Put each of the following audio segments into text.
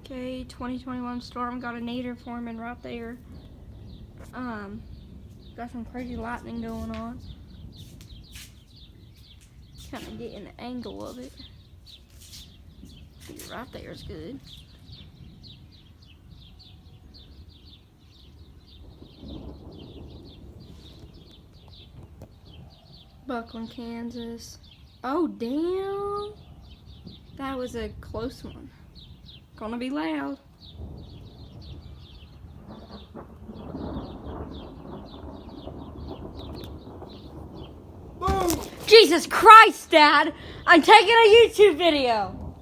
Okay, 2021 storm got a nadir forming right there. Got some crazy lightning going on. Kind of getting the angle of it. See, right there is good. Buckland, Kansas. Oh, damn. That was a close one. Gonna be loud. Boom. Jesus Christ, Dad! I'm taking a YouTube video.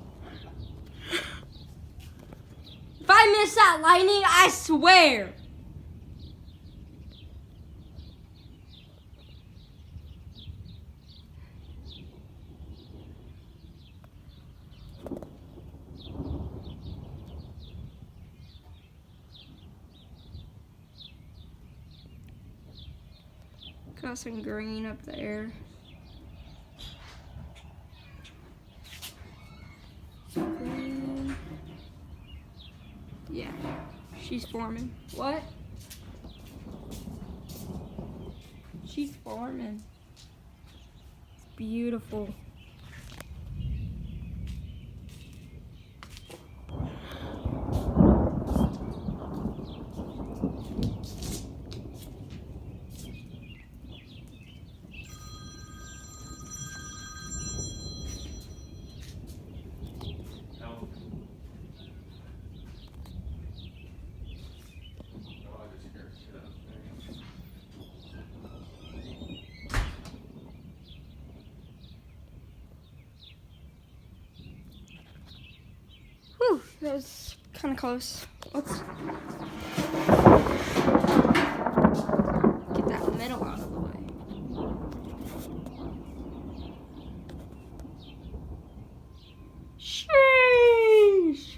If I miss that lightning, I swear. Got some green up there. Green. Yeah, she's forming. What? She's forming. It's beautiful. Whew, that was kind of close. Let's get that middle out of the way. Sheesh!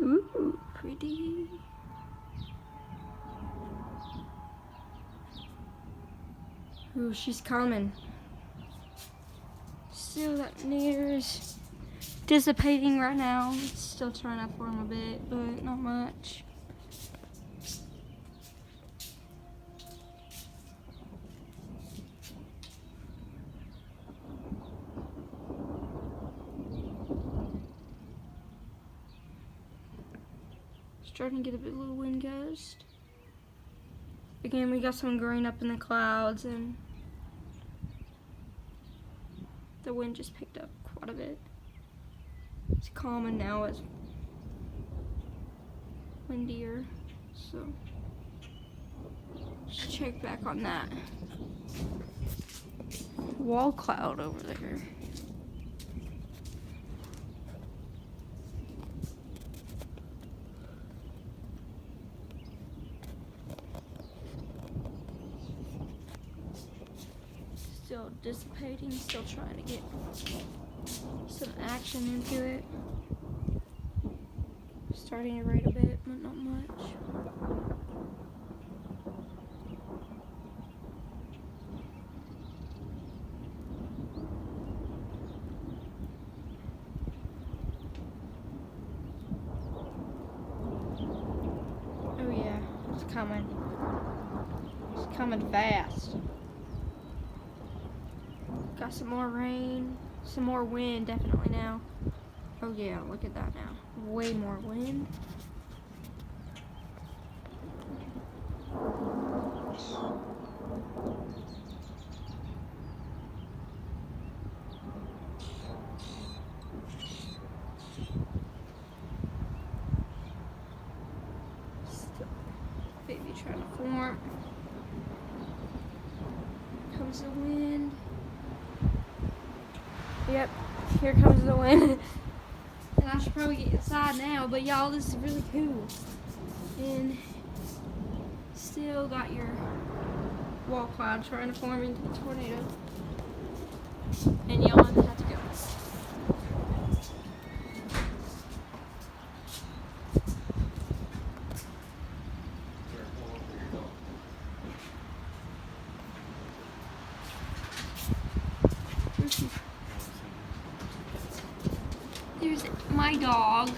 Ooh, pretty. Ooh, she's coming. Still, that nadir is dissipating right now. It's still trying to form a bit, but not much. Starting to get a bit little wind gust. Again, we got some green up in the clouds, and the wind just picked up quite a bit. It's calming now, it's windier, so let's check back on that wall cloud over there. Still dissipating, still trying to get some action into it. Starting to rain a bit, but not much. Oh yeah, it's coming. It's coming fast. Got some more rain, some more wind definitely now. Oh yeah, look at that now. Way more wind. Still, baby trying to form. Comes the wind. Yep, here comes the wind. And I should probably get inside now, but y'all, this is really cool. And still got your wall cloud trying to form into a tornado. And y'all have to go. There's my dog.